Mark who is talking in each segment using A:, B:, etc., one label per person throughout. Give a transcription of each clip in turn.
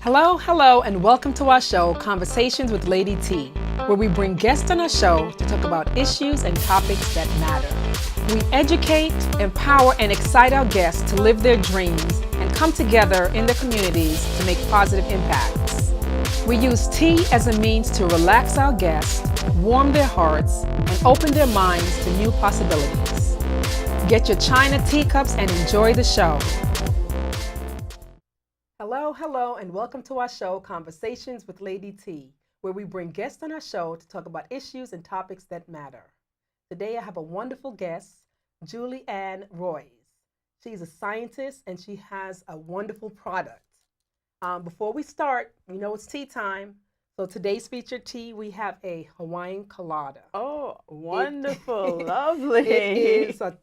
A: Hello, and welcome to our show, Conversations with Lady T, where we bring guests on our show to talk about issues and topics that matter. We educate, empower, and excite our guests to live their dreams and come together in their communities to make positive impacts. We use tea as a means to relax our guests, warm their hearts, and open their minds to new possibilities. Get your China teacups and enjoy the show. Hello, and welcome to our show, Conversations with Lady T, where we bring guests on our show to talk about issues and topics that matter. Today I have a wonderful guest, Juli-Anne Roles. She's a scientist and she has a wonderful product. Before we start, you know it's tea time. So today's featured tea, we have a Hawaiian colada.
B: Oh, wonderful, lovely.
A: It is a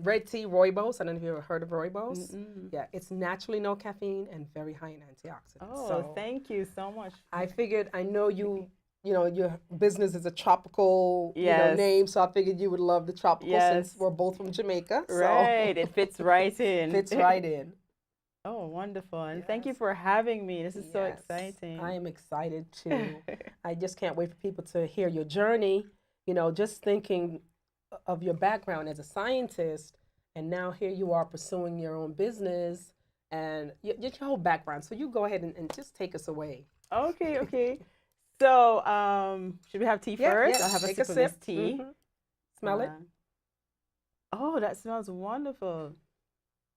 A: red tea rooibos. I don't know if you've ever heard of rooibos. Yeah, it's naturally no caffeine and very high in antioxidants.
B: Oh,
A: so
B: thank you so much.
A: I figured, I know you know, your business is a tropical name, so I figured you would love the tropical since we're both from Jamaica.
B: Right, it fits right in.
A: Fits right in.
B: Oh, wonderful. And thank you for having me. This is so exciting.
A: I am excited too. I just can't wait for people to hear your journey. You know, just thinking of your background as a scientist, and now here you are pursuing your own business and your whole background. So you go ahead and just take us away.
B: Okay. So, should we have tea first?
A: Yeah.
B: I'll have
A: Take
B: a sip of this tea.
A: Smell it.
B: Oh, that smells wonderful.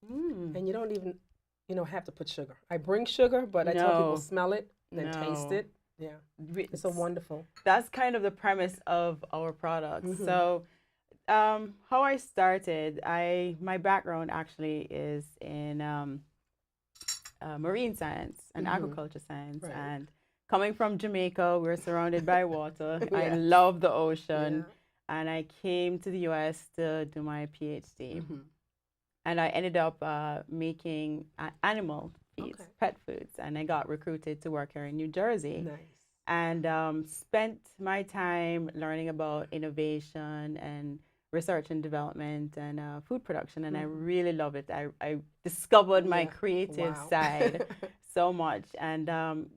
A: And you don't even have to put sugar. I bring sugar, but I tell people smell it and then taste it. Yeah, it's so wonderful.
B: That's kind of the premise of our product. So, how I started, my background actually is in marine science and agriculture science.
A: Right.
B: And coming from Jamaica, we're surrounded by water. I love the ocean. And I came to the U.S. to do my PhD. And I ended up making animal feeds, pet foods. And I got recruited to work here in New Jersey.
A: Nice.
B: And spent my time learning about innovation and research and development and food production. And I really love it. I discovered my creative side so much. And,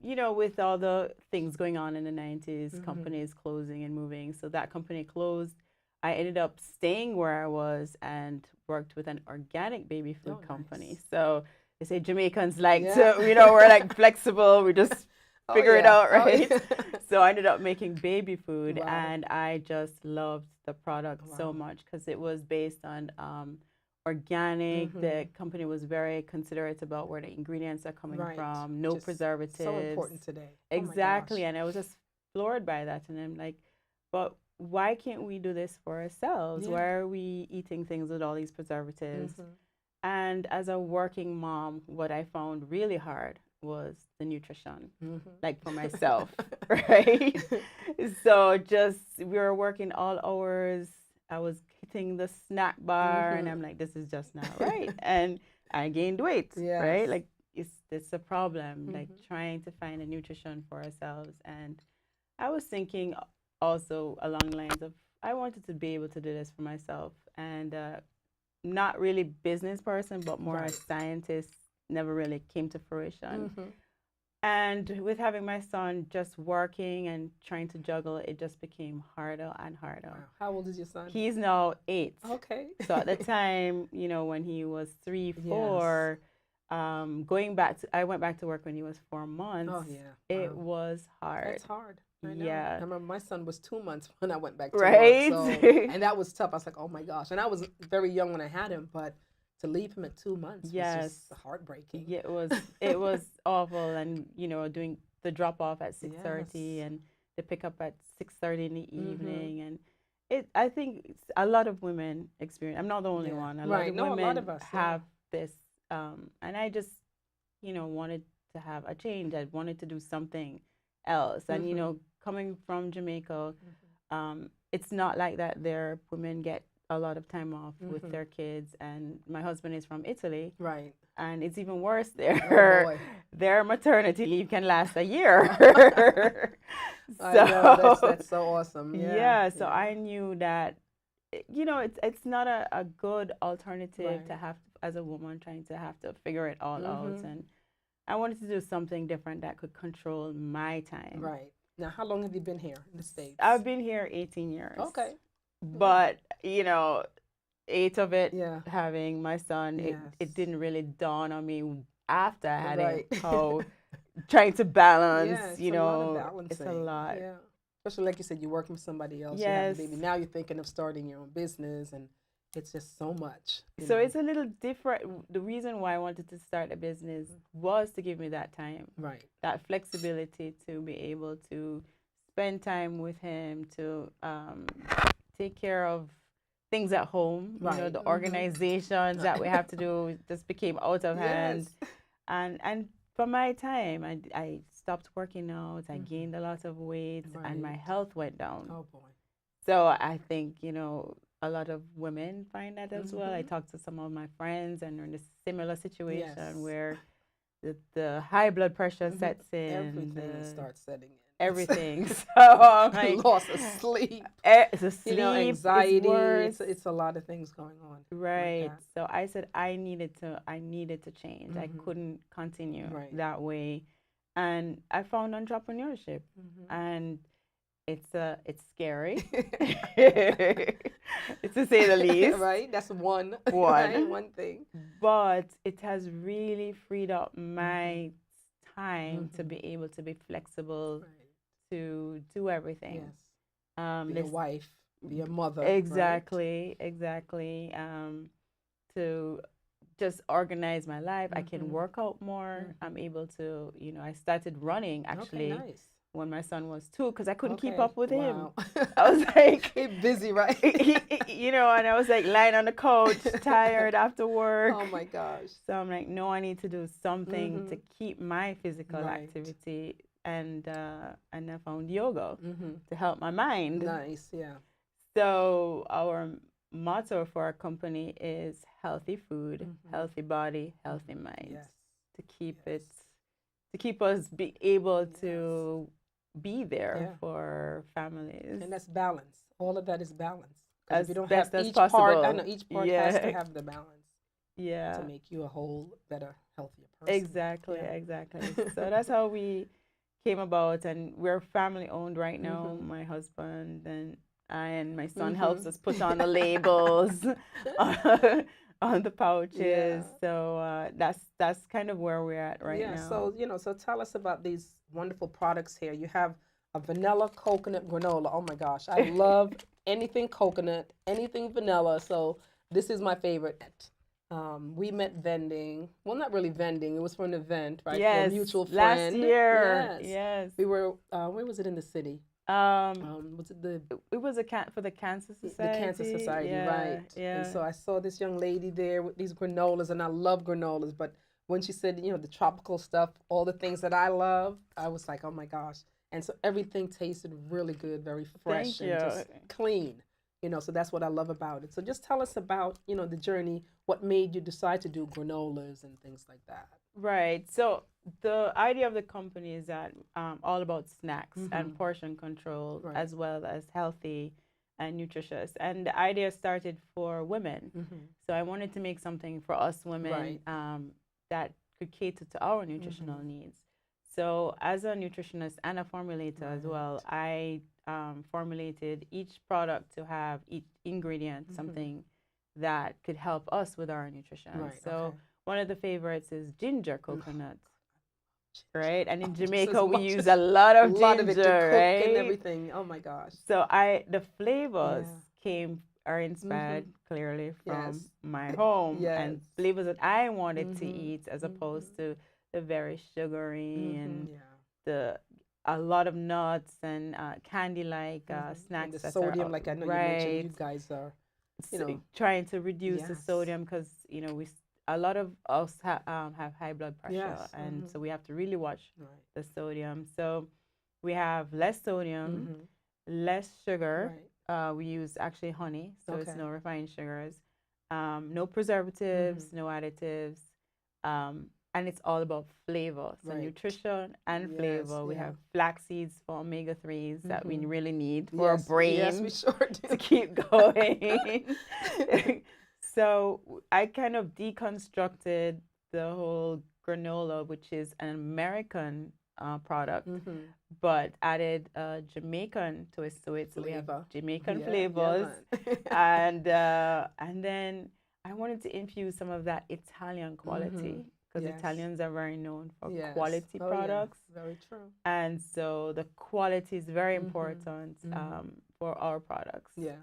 B: with all the things going on in the 90s, companies closing and moving. So that company closed. I ended up staying where I was and worked with an organic baby food company.
A: Nice.
B: So they say Jamaicans like to, we're like flexible. We just figure it out, right? So I ended up making baby food, and I just loved the product so much because it was based on organic. The company was very considerate about where the ingredients are coming from, no preservatives.
A: So important today.
B: Exactly, and I was just floored by that, and I'm like, but why can't we do this for ourselves? Why are we eating things with all these preservatives? And as a working mom, what I found really hard was the nutrition, like for myself, right? So we were working all hours. I was hitting the snack bar, and I'm like, this is just not right. And I gained weight, right? Like it's a problem, like trying to find a nutrition for ourselves. And I was thinking also along the lines of, I wanted to be able to do this for myself, and not really business person, but more a scientist. Never really came to fruition. And with having my son just working and trying to juggle, it just became harder and harder.
A: Wow. How old is your son?
B: He's now 8.
A: Okay.
B: So at the time, when he was 3, 4, I went back to work when he was 4 months.
A: Oh, yeah.
B: It was hard.
A: That's hard. I know.
B: Yeah.
A: I remember my son was 2 months when I went back to
B: work.
A: So, and that was tough. I was like, oh my gosh. And I was very young when I had him, but to leave him at 2 months was just heartbreaking.
B: Yeah, it was awful. And, doing the drop off at 6:30 and the pickup at 6:30 in the evening. And I think a lot of women experience, I'm not the only one. A lot of women have this. And I just, wanted to have a change. I wanted to do something else. And, coming from Jamaica, it's not like that there. Women get a lot of time off with their kids. And my husband is from Italy. Right. And it's even worse there. Oh, their maternity leave can last a year.
A: I know, that's so awesome.
B: So I knew that, it's not a good alternative to have as a woman trying to have to figure it all out. And I wanted to do something different that could control my time.
A: Right. Now, how long have you been here in the States?
B: I've been here 18 years.
A: Okay.
B: But, you know, 8 of it
A: Yeah.
B: having my son,
A: Yes.
B: it didn't really dawn on me after I had
A: Right.
B: him, how trying to balance,
A: Yeah, it's
B: you
A: a lot of
B: know,
A: balancing.
B: it's a lot.
A: Yeah. Especially like you said, you're working with somebody else. You
B: Yes.
A: have the baby. Now you're thinking of starting your own business, and it's just so much.
B: So it's a little different. The reason why I wanted to start a business was to give me that time,
A: right,
B: that flexibility to be able to spend time with him, to take care of things at home.
A: Right.
B: You know, the organizations that we have to do just became out of hand. And for my time, I stopped working out. I gained a lot of weight, and my health went down.
A: Oh boy.
B: So I think, you know, a lot of women find that as well. I talked to some of my friends, and they're in a similar situation where the high blood pressure sets in.
A: Everything starts setting in.
B: Everything. So like,
A: loss of sleep.
B: The sleep,
A: you know, anxiety.
B: Is
A: it's a lot of things going on.
B: Right. Like so I said I needed to change. I couldn't continue that way. And I found entrepreneurship, and it's scary. It's to say the least.
A: Right. That's one thing.
B: But it has really freed up my time to be able to be flexible, to do everything.
A: Yes. Be a wife, be a mother.
B: Exactly. To just organize my life. I can work out more. I'm able to, you know, I started running actually.
A: Okay, nice.
B: When my son was 2, because I couldn't keep up with him.
A: Wow.
B: I was like,
A: busy, right?
B: You know, and I was like lying on the couch, tired after work.
A: Oh my gosh.
B: So I'm like, no, I need to do something to keep my physical activity, and I found yoga to help my mind.
A: Nice, yeah.
B: So our motto for our company is healthy food, healthy body, healthy mind.
A: Yes.
B: To keep us be able to be there for families.
A: And that's balance. All of that is balance.
B: As
A: if you don't
B: best
A: have
B: as
A: each
B: possible.
A: part, I know each part has to have the balance.
B: Yeah.
A: To make you a whole, better, healthier person.
B: Exactly. So that's how we came about, and we're family owned right now. My husband and I and my son helps us put on the labels on the pouches. Yeah. So that's kind of where we're at right now.
A: So tell us about these wonderful products here. You have a vanilla coconut granola. Oh my gosh, I love anything coconut, anything vanilla. So this is my favorite. We met vending. Well, not really vending. It was for an event, right?
B: Yes,
A: for a mutual friend.
B: Last year. Yes.
A: We were. Where was it in the city? Was it the?
B: It was for the Cancer Society.
A: The Cancer Society, right?
B: Yeah.
A: And so I saw this young lady there with these granolas, and I love granolas. But when she said, you know, the tropical stuff, all the things that I love, I was like, oh my gosh! And so everything tasted really good, very fresh, and just clean. You know, so that's what I love about it. So just tell us about, you know, the journey. What made you decide to do granolas and things like that?
B: Right. So the idea of the company is that all about snacks and portion control, as well as healthy and nutritious. And the idea started for women. So I wanted to make something for us women that could cater to our nutritional needs. So as a nutritionist and a formulator as well, I formulated each product to have each ingredient something that could help us with our nutrition. So one of the favorites is ginger coconut, right? And in Jamaica we use a lot of ginger,
A: it to cook
B: right?
A: And everything. Oh my gosh.
B: So the flavors are inspired clearly from my home and flavors that I wanted to eat, as opposed to the very sugary and a lot of nuts and candy-like snacks.
A: And the sodium, like I know you mentioned, you guys are, you know,
B: trying to reduce the sodium, because you know a lot of us have high blood pressure, and so we have to really watch the sodium. So we have less sodium, less sugar. We use actually honey, so it's no refined sugars, no preservatives, no additives. And it's all about flavor. So nutrition and flavor. We have flax seeds for omega-3s that we really need for our brain to keep going. So I kind of deconstructed the whole granola, which is an American product, but added Jamaican twist to it. So we have Jamaican flavors, and then I wanted to infuse some of that Italian quality, because Italians are very known for quality products.
A: Very true.
B: And so the quality is very important for our products.
A: Yeah.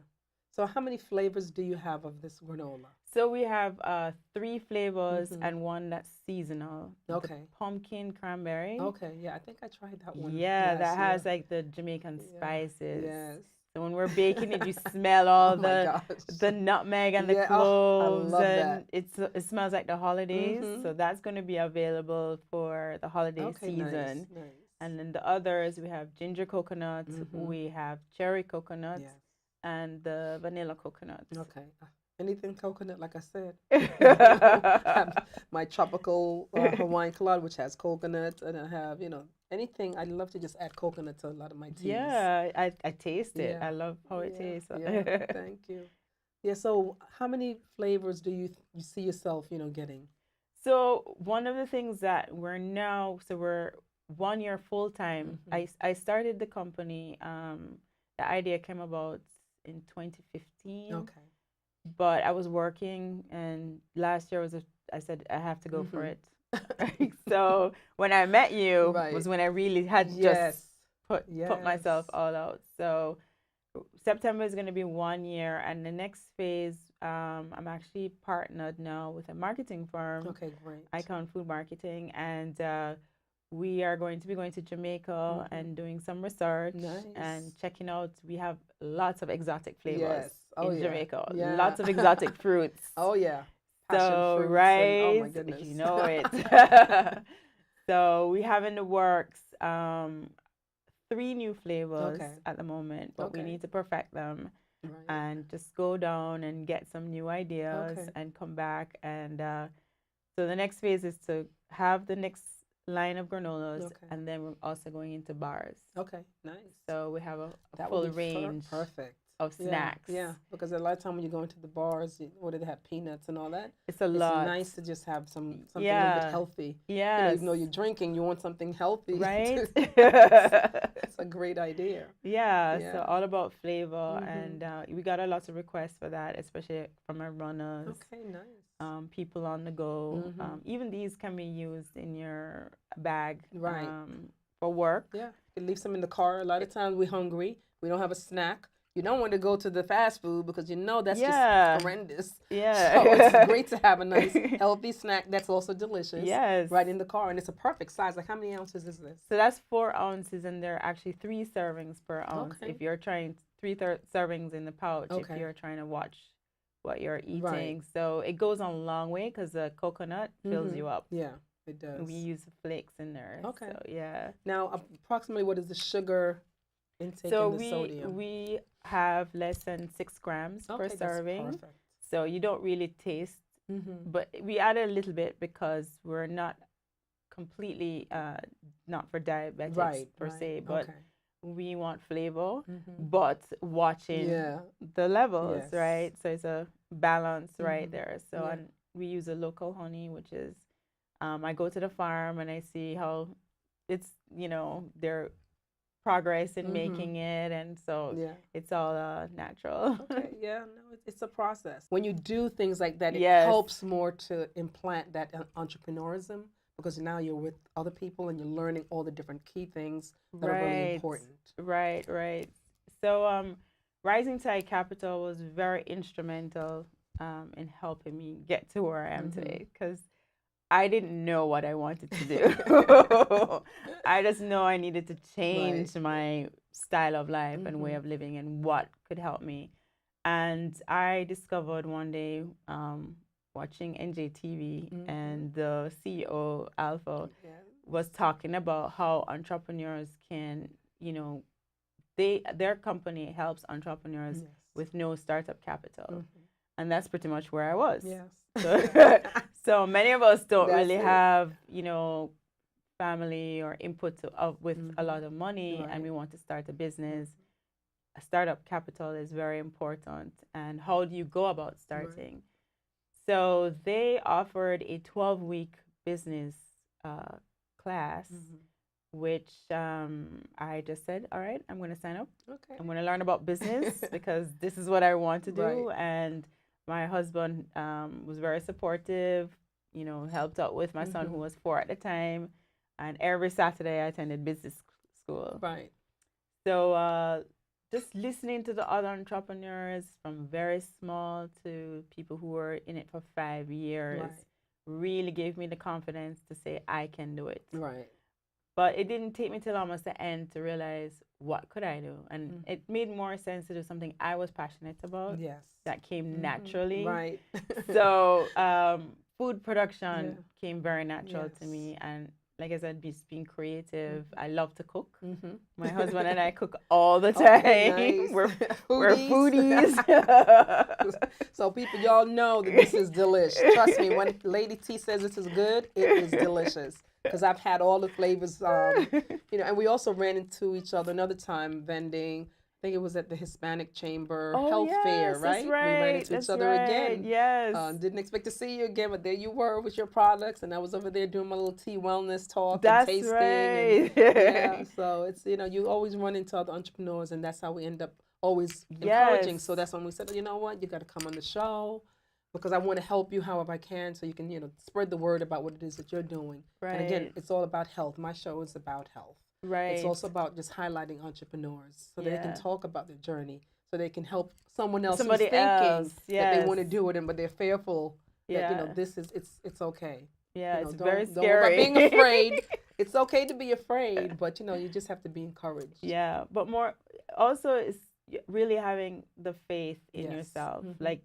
A: So how many flavors do you have of this granola?
B: So we have 3 flavors and one that's seasonal.
A: Okay.
B: The pumpkin cranberry.
A: Okay. Yeah, I think I tried that one.
B: Yeah, that has like the Jamaican spices.
A: Yes.
B: So when we're baking it, you smell all the nutmeg and the cloves, and it smells like the holidays. So that's going to be available for the holiday season.
A: Nice.
B: And then the others, we have ginger coconut, we have cherry coconut, and the vanilla coconut.
A: Okay. Anything coconut, like I said. My tropical Hawaiian collard, which has coconut, and I have, anything. I love to just add coconut to a lot of my teas.
B: Yeah, I taste it. I love how it tastes.
A: Yeah, thank you. Yeah, so how many flavors do you see yourself, getting?
B: So one of the things that we're 1 year full time. I started the company. The idea came about in 2015. Okay. But I was working, and last year I said I have to go for it. So when I met you was when I really had just put myself all out. So September is going to be 1 year, and the next phase, I'm actually partnered now with a marketing firm.
A: Okay, great.
B: Icon Food Marketing, and we are going to be going to Jamaica and doing some research and checking out. We have lots of exotic flavors in Jamaica. Yeah. Lots of exotic fruits.
A: Oh yeah.
B: So
A: fruits
B: right,
A: oh my goodness.
B: You know it. So we have in the works 3 new flavors at the moment, but we need to perfect them and just go down and get some new ideas and come back. And so the next phase is to have the next line of granolas, and then we're also going into bars.
A: Okay, nice.
B: So we have a full range of snacks.
A: Yeah, because a lot of time when you go into the bars, what do they have, peanuts and all that?
B: It's a lot.
A: It's nice to just have something a little bit healthy.
B: Yeah.
A: Even though you're drinking, you want something healthy.
B: Right.
A: It's a great idea.
B: Yeah, so all about flavor, and we got a lot of requests for that, especially from our runners.
A: Okay, nice.
B: People on the go. Even these can be used in your bag for work.
A: Yeah, you can leave some in the car. A lot of times we're hungry. We don't have a snack. You don't want to go to the fast food because that's just horrendous. Yeah. So it's great to have a nice healthy snack that's also delicious.
B: Yes.
A: Right in the car, and it's a perfect size. Like, how many ounces is this?
B: So that's 4 ounces, and there are actually 3 servings per ounce. If you're trying 3 servings in the pouch, if you're trying to watch what you're eating. So it goes on a long way because the coconut fills you up.
A: Yeah, it does.
B: We use flakes in there. Okay. So, yeah.
A: Now, approximately what is the sugar intake and the sodium?
B: We have less than 6 grams per serving. That's perfect. So you don't really taste, but we added a little bit because we're not completely not for diabetics per se, but we want flavor, but watching the levels, right? So it's a balance right there. So and we use a local honey, which is, I go to the farm and I see how it's, their progress in making it, and so it's all natural.
A: Okay, no, it's a process. When you do things like that, it helps more to implant that entrepreneurism, because now you're with other people and you're learning all the different key things that are really important.
B: Right. So Rising Tide Capital was very instrumental in helping me get to where I am today, because I didn't know what I wanted to do. I just know I needed to change my style of life and way of living, and what could help me. And I discovered one day watching LadyTeaTV, and the CEO, Alpha, was talking about how entrepreneurs can, their company helps entrepreneurs with no startup capital. And that's pretty much where I was. Yes. So many of us don't really have, family or input with a lot of money, and we want to start a business. A startup capital is very important. And how do you go about starting? So they offered a 12-week business class, which I just said, all right, I'm going to sign up.
A: Okay.
B: I'm going to learn about business because this is what I want to do.
A: Right.
B: And my husband was very supportive, you know, helped out with my son who was 4 at the time. And every Saturday I attended business school.
A: Right.
B: So just listening to the other entrepreneurs from very small to people who were in it for 5 years really gave me the confidence to say I can do it.
A: Right.
B: But it didn't take me till almost the end to realize what could I do. And it made more sense to do something I was passionate about.
A: Yes.
B: That came naturally.
A: Right.
B: So food production came very natural to me. And like I said, just being creative. I love to cook. My husband and I cook all the time.
A: Okay, nice.
B: We're foodies.
A: So people, y'all know that this is delicious. Trust me, when Lady T says this is good, it is delicious. Because I've had all the flavors, you know, and we also ran into each other another time vending. I think it was at the Hispanic Chamber Health Fair, right?
B: That's right.
A: We ran into each other again.
B: Yes.
A: Didn't expect to see you again, but there you were with your products, and I was over there doing my little tea wellness talk and tasting.
B: Right.
A: And, so it's, you know, you always run into other entrepreneurs, and that's how we end up always encouraging. So that's when we said, you know what, you got to come on the show, because I want to help you however I can, so you can, you know, spread the word about what it is that you're doing.
B: Right.
A: And again, it's all about health. My show is about health.
B: Right.
A: It's also about just highlighting entrepreneurs so they can talk about their journey, so they can help someone else who's thinking that they want to do it, but they're fearful that, you know, this is, it's okay.
B: Yeah,
A: you know,
B: it's very
A: don't
B: scary.
A: About being afraid. It's okay to be afraid, but, you know, you just have to be encouraged.
B: Yeah, but more also is really having the faith in yourself. Like,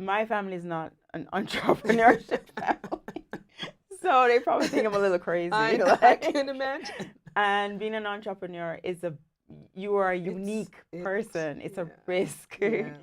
B: my family is not an entrepreneurship family. So they probably think I'm a little crazy.
A: I can imagine.
B: And being an entrepreneur is you are a unique person. It's a risk.
A: Yes.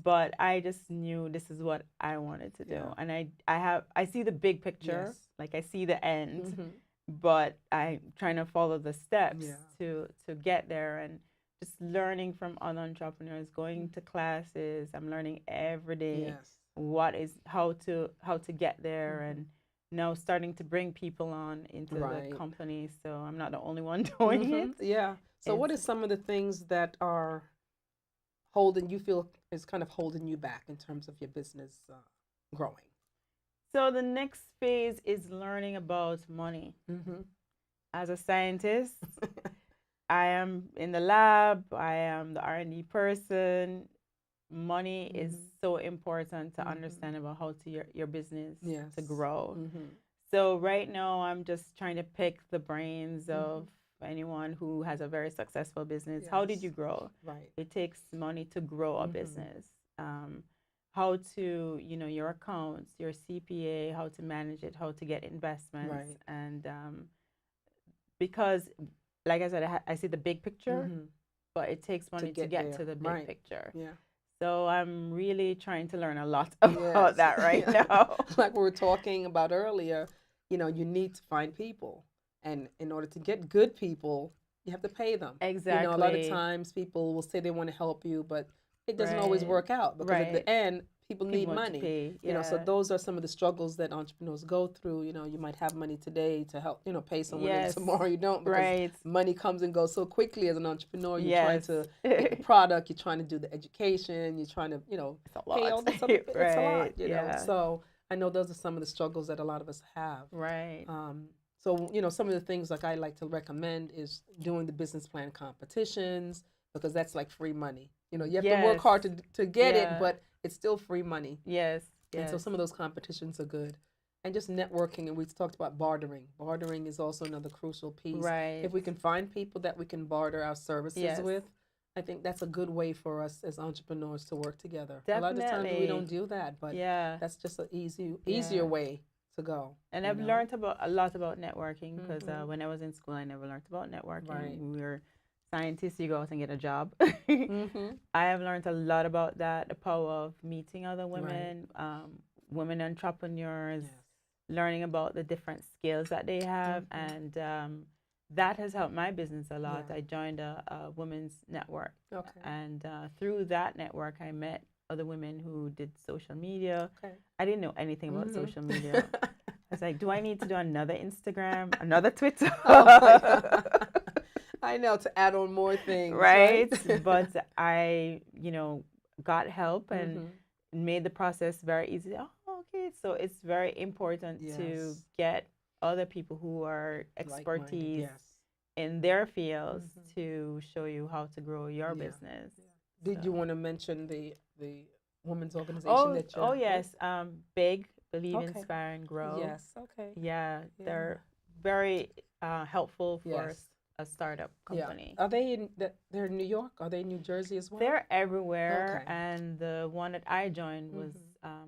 B: But I just knew this is what I wanted to do. And I see the big picture. Like, I see the end. But I'm trying to follow the steps to get there, and just learning from other entrepreneurs, going to classes. I'm learning every day what is how to get there, and now starting to bring people on into the company. So I'm not the only one doing it.
A: Yeah. So what are some of the things that are you feel is kind of holding you back in terms of your business growing?
B: So the next phase is learning about money. As a scientist, I am in the lab. I am the R&D person. Money is so important to understand about how to your business to grow. So right now I'm just trying to pick the brains of anyone who has a very successful business. How did you grow?
A: Right.
B: It takes money to grow a business. How to, you know, your accounts, your CPA, how to manage it, how to get investments. And because, like I said, I see the big picture, but it takes money to get to the big picture.
A: Yeah.
B: So I'm really trying to learn a lot about that right now.
A: Like we were talking about earlier, you know, you need to find people. And in order to get good people, you have to pay them.
B: Exactly.
A: You know, a lot of times people will say they want to help you, but it doesn't always work out, because at the end, people need money. You know, so those are some of the struggles that entrepreneurs go through. You know, you might have money today to help, you know, pay someone, and tomorrow you don't, because money comes and goes so quickly as an entrepreneur. You're trying to make the product, you're trying to do the education, you're trying to, you know, pay all this other, it's a lot, you know. So I know those are some of the struggles that a lot of us have.
B: Right.
A: So, you know, some of the things like I like to recommend is doing the business plan competitions, because that's like free money. You know, you have to work hard to get it, but it's still free money.
B: Yes.
A: And so some of those competitions are good. And just networking, and we talked about bartering. Bartering is also another crucial piece.
B: Right.
A: If we can find people that we can barter our services with, I think that's a good way for us as entrepreneurs to work together.
B: Definitely.
A: A lot of times we don't do that, but that's just an easier way to go.
B: And I've learned a lot about networking, because when I was in school, I never learned about networking.
A: Right.
B: We were scientists, you go out and get a job. I have learned a lot about that, the power of meeting other women, women entrepreneurs, learning about the different skills that they have, and that has helped my business a lot. I joined a women's network, and through that network, I met other women who did social media. I didn't know anything about social media. was like, do I need to do another Instagram, another Twitter?
A: Oh my God. I know, to add on more things,
B: right?
A: right?
B: But I, got help and made the process very easy. Oh, okay. So it's very important to
A: Yes.
B: get other people who are
A: Like-minded,
B: expertise
A: yes.
B: in their fields to show you how to grow your business.
A: Did
B: So.
A: you want to mention the women's organization
B: Oh,
A: that you're
B: oh
A: with?
B: yes. Big, Believe,
A: Okay.
B: Inspire, and Grow.
A: Yes. Okay.
B: Yeah,
A: Yeah.
B: they're very helpful for
A: Yes.
B: a startup company.
A: Yeah. Are they they're in New York? Are they in New Jersey as well?
B: They're everywhere,
A: Okay.
B: and the one that I joined was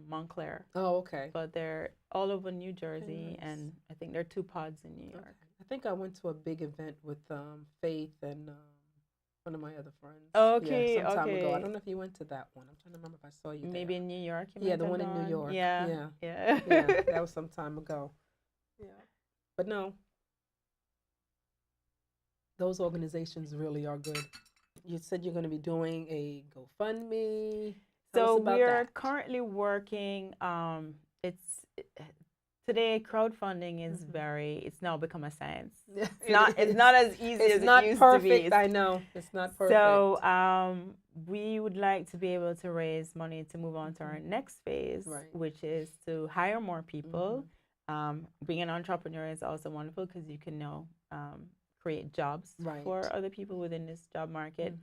B: Montclair.
A: Oh, okay.
B: But they're all over New Jersey,
A: nice.
B: and I think there are 2 pods in New York.
A: Okay. I think I went to a big event with Faith and one of my other friends.
B: Okay,
A: some time ago. I
B: okay.
A: don't know if you went to that one. I'm trying to remember if I saw you
B: Maybe
A: there.
B: in New York. You
A: Yeah,
B: might
A: the
B: have
A: one in New
B: gone.
A: York.
B: Yeah,
A: Yeah.
B: yeah.
A: Yeah, that was some time ago. Yeah. But no, those organizations really are good. You said you're going to be doing a GoFundMe. Tell us
B: So
A: about
B: we're
A: that.
B: currently working. It's today crowdfunding is it's now become a science. It's not as easy as it used to be.
A: It's not perfect. I know it's not perfect.
B: So we would like to be able to raise money to move on to our next phase, which is to hire more people. Being an entrepreneur is also wonderful because you can now create jobs for other people within this job market.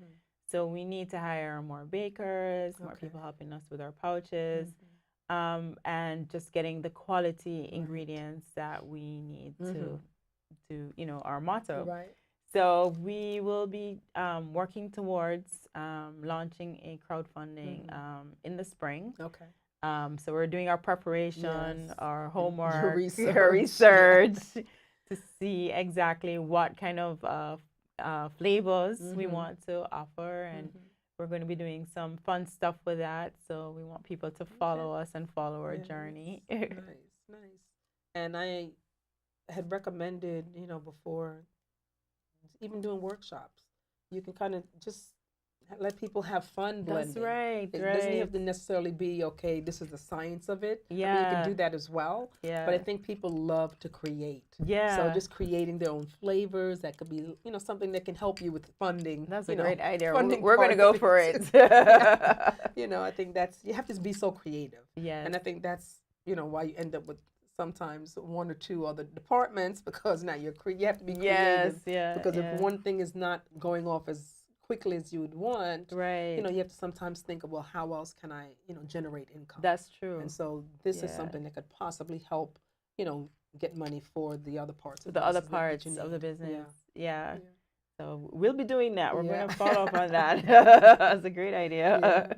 B: So we need to hire more bakers, more people helping us with our pouches, and just getting the quality ingredients that we need to our motto.
A: Right.
B: So we will be working towards launching a crowdfunding in the spring.
A: Okay.
B: So we're doing our preparation, our homework,
A: your
B: research to see exactly what kind of flavors we want to offer, and we're going to be doing some fun stuff with that. So we want people to follow us and follow our journey.
A: Nice. And I had recommended, before, even doing workshops, you can kind of just let people have fun blending.
B: That's right.
A: It doesn't have to necessarily be, okay, this is the science of it.
B: Yeah.
A: I mean, you can do that as well.
B: Yeah.
A: But I think people love to create.
B: Yeah.
A: So just creating their own flavors, that could be, something that can help you with funding.
B: That's a great idea.
A: Funding
B: we're going to go for it.
A: I think you have to be so creative.
B: Yeah.
A: And I think that's, why you end up with sometimes 1 or 2 other departments, because now you have to be creative.
B: Yes,
A: because if one thing is not going off as quickly as you would want,
B: right?
A: You have to sometimes think of, well, how else can I, generate income?
B: That's true.
A: And so this is something that could possibly help, get money for the other parts of
B: the business. Yeah. So we'll be doing that. We're going to follow up on that. That's a great idea.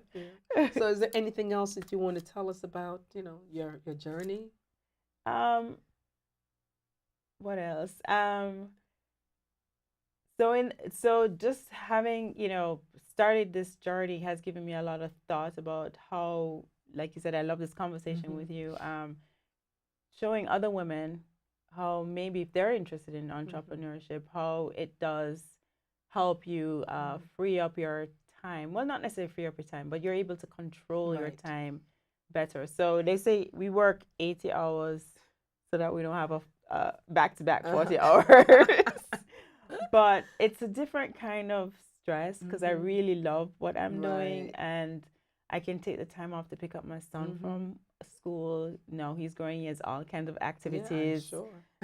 A: So is there anything else that you want to tell us about, your journey?
B: What else? So just having, started this journey has given me a lot of thought about how, like you said, I love this conversation with you, showing other women how maybe if they're interested in entrepreneurship, how it does help you free up your time. Well, not necessarily free up your time, but you're able to control your time better. So they say we work 80 hours so that we don't have a back-to-back 40 hours. But it's a different kind of stress because I really love what I'm doing, and I can take the time off to pick up my son from school. No, he's growing. He has all kinds of activities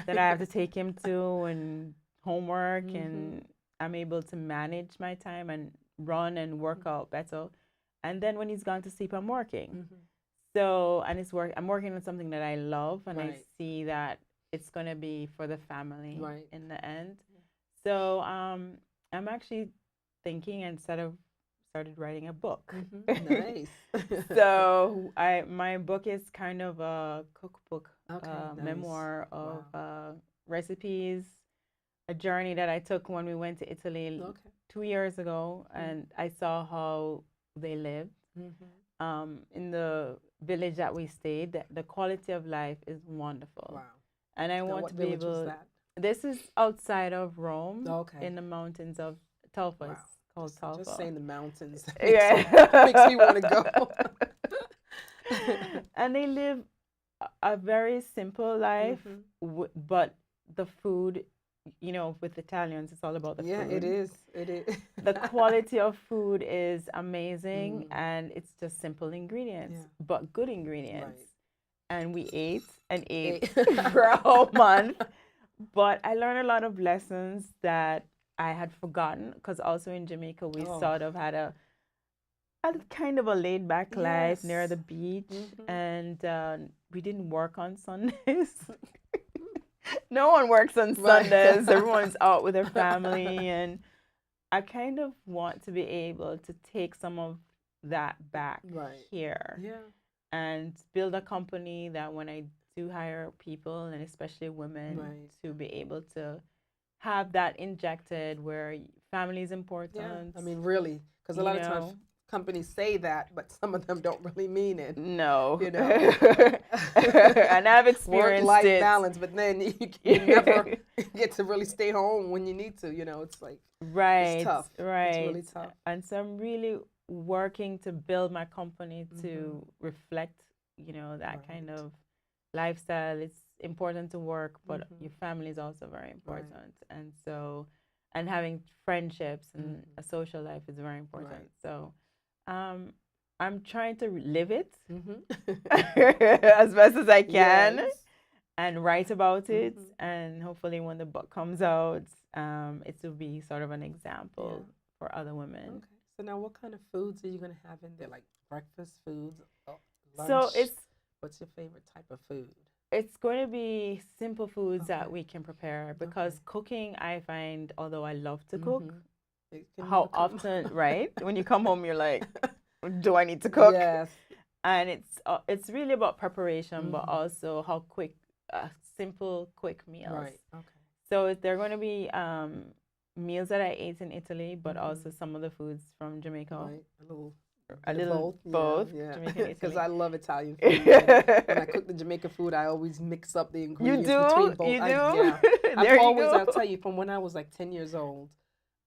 B: that I have to take him to, and homework, and I'm able to manage my time and run and work out better. And then when he's gone to sleep, I'm working. So, and I'm working on something that I love, and I see that it's going to be for the family in the end. So I'm actually thinking, instead of started writing a book.
A: Nice.
B: So my book is kind of a cookbook, memoir of recipes, a journey that I took when we went to Italy 2 years ago, and I saw how they lived in the village that we stayed. The quality of life is wonderful.
A: Wow.
B: And I want to be able.
A: Was that?
B: This is outside of Rome, in the mountains of Tulfa. It's called Tulfa.
A: Just saying the mountains
B: makes
A: me want to go.
B: And they live a very simple life, but the food, you know, with Italians, it's all about the
A: Yeah,
B: food.
A: it is. It is.
B: The quality of food is amazing, and it's just simple ingredients, but good ingredients.
A: Right.
B: And we ate and ate for a whole month. But I learned a lot of lessons that I had forgotten, because also in Jamaica we sort of had a kind of a laid back life near the beach, and we didn't work on Sundays. No one works on Sundays. Everyone's out with their family, and I kind of want to be able to take some of that back here and build a company that when I do hire people, and especially women, to be able to have that injected where family is important.
A: I mean, really, because a lot of times companies say that, but some of them don't really mean it.
B: No.
A: You know.
B: And I've experienced
A: work-life balance, but then you never get to really stay home when you need to. You know, it's like it's tough. It's really tough.
B: And so I'm really working to build my company to reflect, you know, that kind of lifestyle. It's important to work, but your family is also very important. And so, and having friendships and a social life is very important. So I'm trying to live it as best as I can and write about it. And hopefully when the book comes out, it will be sort of an example for other women.
A: Okay. So now what kind of foods are you going to have in there? Like breakfast foods, lunch?
B: So
A: what's your favorite type of food?
B: It's going to be simple foods that we can prepare, because cooking, I find, although I love to cook, how often, when you come home, you're like, do I need to cook?
A: Yes.
B: And it's really about preparation, but also how quick, simple, quick meals.
A: Right. Okay.
B: So they're going to be meals that I ate in Italy, but also some of the foods from Jamaica.
A: Right.
B: A little both.
A: Yeah.
B: Jamaican,
A: because I love Italian food. When I cook the Jamaican food, I always mix up the ingredients between both.
B: You do?
A: I'll tell you, from when I was like 10 years old,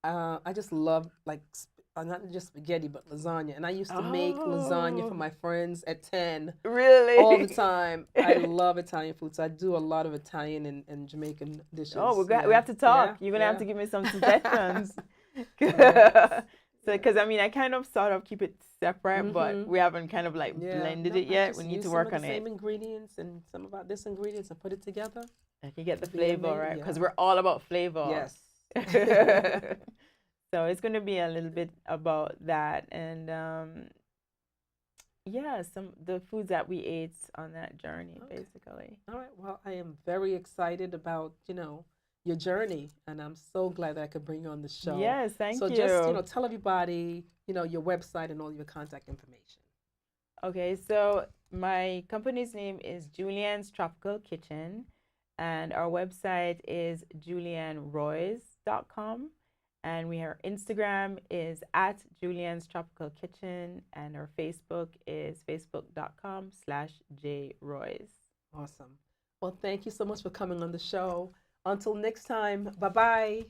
A: I just love like not just spaghetti, but lasagna. And I used to make lasagna for my friends at 10.
B: Really?
A: All the time. I love Italian food. So I do a lot of Italian and Jamaican dishes.
B: Oh, we have to talk. You're going to have to give me some suggestions. So, because I mean, I kind of sort of keep it separate, but we haven't kind of like blended it yet. We need to work on it.
A: Same ingredients and some about this ingredients and put it together.
B: I can get the flavor, right? Because we're all about flavor.
A: Yes.
B: So it's going to be a little bit about that, and the foods that we ate on that journey, basically.
A: All right. Well, I am very excited about your journey, and I'm so glad that I could bring you on the show.
B: Yes, thank you.
A: So just tell everybody your website and all your contact information.
B: Okay, so my company's name is Juli-Anne's Tropical Kitchen, and our website is Juli-AnneRoles.com, and our Instagram is at Juli-Anne's Tropical Kitchen, and our Facebook is facebook.com/JRoyes.
A: Awesome. Well, thank you so much for coming on the show. Until next time, bye-bye.